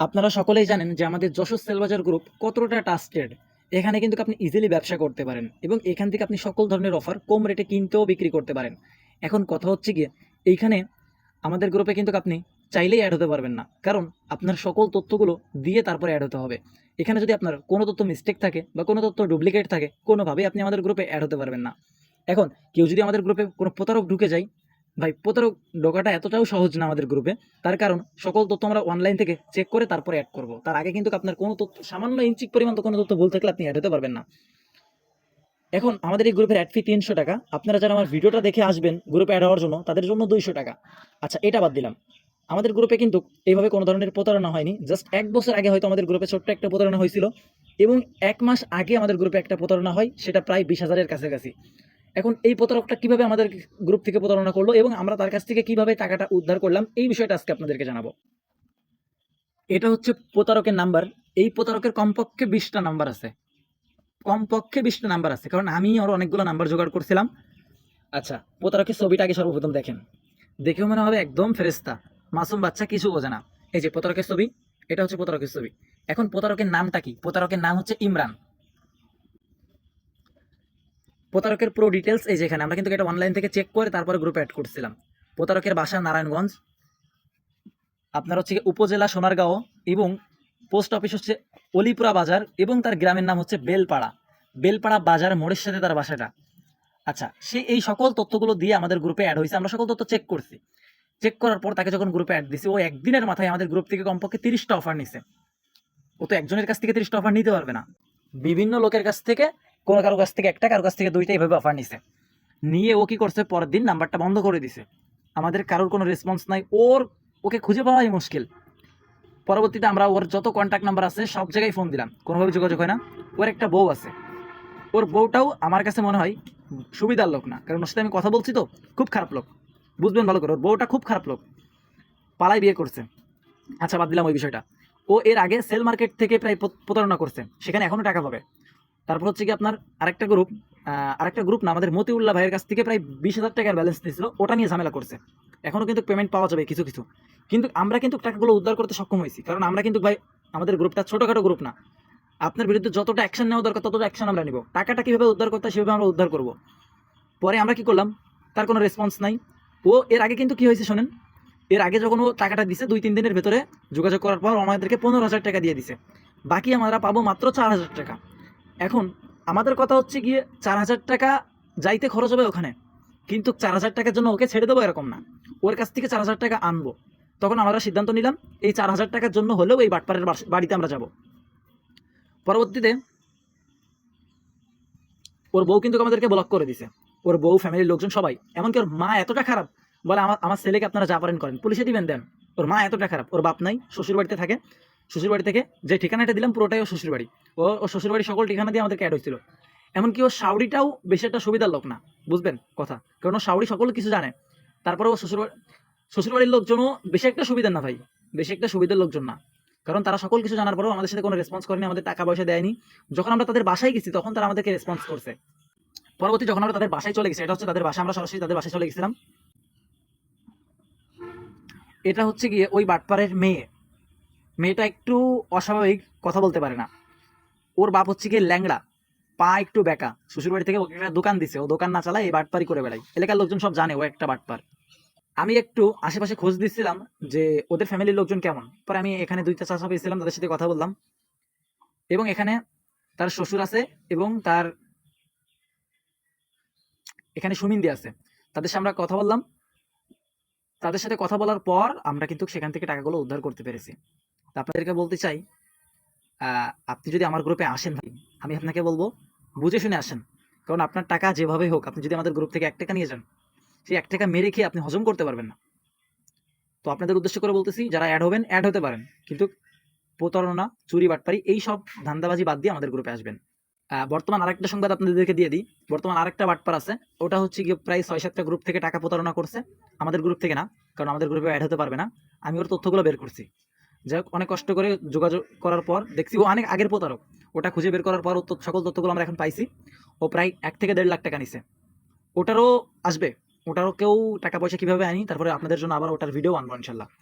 আপনারা সকলেই জানেন যে আমাদের যশোর সেলবাজার গ্রুপ কতটা ট্রাস্টেড। এখানে কিন্তু আপনি ইজিলি ব্যবসা করতে পারেন এবং এখান থেকে আপনি সকল ধরনের অফার কম রেটে কিনতেও বিক্রি করতে পারেন। এখন কথা হচ্ছে গিয়ে এইখানে আমাদের গ্রুপে কিন্তু আপনি চাইলেই অ্যাড হতে পারবেন না, কারণ আপনার সকল তথ্যগুলো দিয়ে তারপরে অ্যাড হতে হবে। এখানে যদি আপনার কোনো তথ্য মিস্টেক থাকে বা কোনো তথ্য ডুপ্লিকেট থাকে, কোনোভাবেই আপনি আমাদের গ্রুপে অ্যাড হতে পারবেন না। এখন কেউ যদি আমাদের গ্রুপে কোনো প্রতারক ঢুকে যায়, ভাই প্রতারক ঢোকাটা এতটাও সহজ না আমাদের গ্রুপে। তার কারণ সকল তথ্য আমরা অনলাইন থেকে চেক করে তারপরে অ্যাড করব। তার আগে কিন্তু আপনার কোনো তথ্য, সামান্য ইঞ্চিক পরিমাণ তো কোনো তথ্য ভুল থাকলে আপনি অ্যাড হতে পারবেন না। এখন আমাদের এই গ্রুপের অ্যাড ফি ৩০০ টাকা। আপনারা যারা আমার ভিডিওটা দেখে আসবেন গ্রুপে অ্যাড হওয়ার জন্য, তাদের জন্য ২০০ টাকা। আচ্ছা, এটা বাদ দিলাম। আমাদের গ্রুপে কিন্তু এইভাবে কোনো ধরনের প্রতারণা হয়নি। জাস্ট ১ বছর আগে হয়তো আমাদের গ্রুপে ছোট্ট একটা প্রতারণা হয়েছিল, এবং ১ মাস আগে আমাদের গ্রুপে একটা প্রতারণা হয়, সেটা প্রায় ২০,০০০-এর কাছাকাছি। এখন এই প্রতারকটা কিভাবে আমাদের গ্রুপ থেকে প্রতারণা করলো এবং আমরা তার কাছ থেকে কিভাবে টাকাটা উদ্ধার করলাম, এই বিষয়টা আজকে আপনাদেরকে জানাবো। এটা হচ্ছে প্রতারকের নাম্বার। এই প্রতারকের কমপক্ষে ২০টা নাম্বার আছে, কমপক্ষে ২০টা নাম্বার আছে, কারণ আমি আরো অনেকগুলো নাম্বার জোগাড় করছিলাম। আচ্ছা, প্রতারকের ছবিটা আগে সর্বপ্রথম দেখেন। দেখেও মনে হবে একদম ফেরেস্তা, মাসুম বাচ্চা, কিছু বোঝে না। এই যে প্রতারকের ছবি, এটা হচ্ছে প্রতারকের ছবি। এখন প্রতারকের নামটা কি? প্রতারকের নাম হচ্ছে ইমরান। প্রতারকের পুরো ডিটেলস এই যেখানে, আমরা কিন্তু এটা অনলাইন থেকে চেক করে তারপরে গ্রুপে অ্যাড করছিলাম। প্রতারকের বাসা নারায়ণগঞ্জ, আপনার হচ্ছে উপজেলা সোনারগাঁও, এবং পোস্ট অফিস হচ্ছে অলিপুরা বাজার, এবং তার গ্রামের নাম হচ্ছে বেলপাড়া। বেলপাড়া বাজার মোড়ের সাথে তার বাসাটা। আচ্ছা, সে এই সকল তথ্যগুলো দিয়ে আমাদের গ্রুপে অ্যাড হয়েছে। আমরা সকল তথ্য চেক করছি। চেক করার পর তাকে যখন গ্রুপে অ্যাড দিছি, ও একদিনের মাথায় আমাদের গ্রুপ থেকে কমপক্ষে 30টা অফার নিছে। ও তো একজনের কাছ থেকে 30টা অফার নিতে পারবে না, বিভিন্ন লোকের কাছ থেকে, কোনো কারো কাছ থেকে একটা, কারো কাছ থেকে দুইটা, এইভাবে অফার নিছে। নিয়ে ও কি করছে, পরের দিন নাম্বারটা বন্ধ করে দিছে। আমাদের কারোর কোনো রেসপন্স নাই, ওকে খুঁজে পাওয়াই মুশকিল। পরবর্তীতে আমরা ওর যত কন্ট্যাক্ট নাম্বার আছে সব জায়গায় ফোন দিলাম, কোনোভাবে যোগাযোগ হয় না। ওর একটা বউ আছে, ওর বউটাও আমার কাছে মনে হয় সুবিধার লোক না, কারণ ওর সাথে আমি কথা বলছি তো, খুব খারাপ লোক। বুঝবেন ভালো করে, ওর বউটা খুব খারাপ লোক, পালাই বিয়ে করছে। আচ্ছা, বাদ দিলাম ওই বিষয়টা। ও এর আগে সেল মার্কেট থেকে প্রায় প্রতারণা করছে, সেখানে এখনো টাকা পাবে। তারপর হচ্ছে কি আপনার আরেকটা গ্রুপ না, আমাদের মতিউল্লাহ ভাইয়ের কাছ থেকে প্রায় 20,000 টাকার ব্যালেন্স নিয়েছিল, ওটা নিয়ে ঝামেলা করছে। এখনো কিন্তু পেমেন্ট পাওয়া যাবে কিছু কিছু, কিন্তু আমরা কিন্তু টাকাগুলো উদ্ধার করতে সক্ষম হয়েছি, কারণ আমরা কিন্তু ভাই, আমাদের গ্রুপটা ছোটখাটো গ্রুপ না। আপনার বিরুদ্ধে যতটা অ্যাকশন নেওয়া দরকার ততটা অ্যাকশন আমরা নিব। টাকাটা কিভাবে উদ্ধার করতে হয় সেভাবে আমরা উদ্ধার করব। পরে আমরা কি করলাম, তার কোনো রেসপন্স নাই। ও এর আগে কিন্তু কি হয়েছে শোনেন, এর আগে যখন ও টাকাটা দিছে 2-3 দিনের ভেতরে যোগাযোগ করার পর আমাদেরকে 15,000 টাকা দিয়ে দিছে। বাকি আমরা পাবো মাত্র 4,000 টাকা। এখন আমাদের কথা হচ্ছে গিয়ে 4,000 টাকা যাইতে খরচ হবে ওখানে, কিন্তু 4,000 টাকার জন্য ওকে ছেড়ে দেবো এরকম না, ওর কাছ থেকে 4,000 টাকা আনবো। তখন আমরা সিদ্ধান্ত নিলাম এই 4,000 টাকার জন্য হলেও এই বাটপাড়ের বাড়িতে আমরা যাব। পরবর্তীতে ওর বউ কিন্তু আমাদেরকে ব্লক করে দিছে, ওর বউ, ফ্যামিলির লোকজন সবাই। এমনকি ওর মা এতটা খারাপ, বলে আমার আমার ছেলেকে আপনারা যা পারেন করেন, পুলিশে দিবেন দেন। ওর মা এতটা খারাপ, ওর বাপ নাই, শ্বশুর বাড়িতে থাকে। শ্বশুর বাড়ি থেকে যে ঠিকানাটা দিলাম পুরোটাই ও শ্বশুর বাড়ি। ও শ্বশুর বাড়ির সকল ঠিকানা দিয়ে আমাদেরকে অ্যাড হয়েছিল। এমনকি ওর শাওড়িটাও বেশি একটা সুবিধার লোক না, বুঝবেন কথা, কারণ ও শাওড়ি সকল কিছু জানে। তারপরে ও শ্বশুরবাড়ির লোকজনও বেশি একটা সুবিধার না ভাই, বেশি একটা সুবিধার লোকজন না, কারণ তারা সকল কিছু জানার পরেও আমাদের সাথে কোনো রেসপন্স করেনি, আমাদের টাকা পয়সা দেয়নি। যখন আমরা তাদের বাসায় গেছি তখন তারা আমাদেরকে রেসপন্স করছে। পরবর্তী যখন আমরা তাদের বাসায় চলে গেছি, এটা হচ্ছে তাদের বাসা, আমরা সরাসরি তাদের বাসায় চলে গেছিলাম। এটা হচ্ছে গিয়ে ওই বাটপাড়ের মেয়েটা একটু অস্বাভাবিক, কথা বলতে পারে না। ওর বাপ হচ্ছে গিয়ে ল্যাংড়া, পা একটু বেঁকা। শ্বশুরবাড়ি থেকে ওকে একটা দোকান দিছে, ও দোকান না চালায়, এই বাটপারি করে বেড়ায়। এলাকার লোকজন সব জানে ও একটা বাটপার। আমি একটু আশেপাশে খোঁজ দিচ্ছিলাম যে ওদের ফ্যামিলির লোকজন কেমন। পরে আমি এখানে 2টা চাচা পেয়েছিলাম, তাদের সাথে কথা বললাম, এবং এখানে তার শ্বশুর আছে, এবং তার এখানে সুমিন্দি আছে। তাদের সাথে আমরা কথা বললাম। তাদের সাথে কথা বলার পর আমরা কিন্তু সেখান থেকে টাকাগুলো উদ্ধার করতে পেরেছি। তা আপনাদেরকে বলতে চাই, আপনি যদি আমার গ্রুপে আসেন ভাই, আমি আপনাকে বলবো বুঝে শুনে আসেন, কারণ আপনার টাকা যেভাবে হোক, আপনি যদি আমাদের গ্রুপ থেকে 1 টাকা নিয়ে যান, সেই 1 টাকা মেরে খেয়ে আপনি হজম করতে পারবেন না। তো আপনাদের উদ্দেশ্য করে বলতেছি, যারা অ্যাড হবেন অ্যাড হতে পারেন, কিন্তু প্রতারণা, চুরি, বাটপারি এই সব ধান্দাবাজি বাদ দিয়ে আমাদের গ্রুপে আসবেন। বর্তমান আরেকটা সংবাদ আপনাদেরকে দিয়ে দিই। বর্তমান আরেকটা বাটপার আছে, ওটা হচ্ছে গিয়ে প্রায় 6-7টা গ্রুপ থেকে টাকা প্রতারণা করছে। আমাদের গ্রুপ থেকে না, কারণ আমাদের গ্রুপে অ্যাড হতে পারবে না। আমি ওর তথ্যগুলো বের করছি। যাই হোক, অনেক কষ্ট করে যোগাযোগ করার পর দেখছি ও অনেক আগের প্রতারক। ওটা খুঁজে বের করার পর সকল তথ্যগুলো আমরা এখন পাইছি। ও প্রায় 1 থেকে 1.5 লাখ টাকা নিছে। ওটারও আসবে, ওটারও কেউ টাকা পয়সা কিভাবে আনি, তারপরে আপনাদের জন্য আবার ওটার ভিডিও আনবো ইনশাল্লাহ।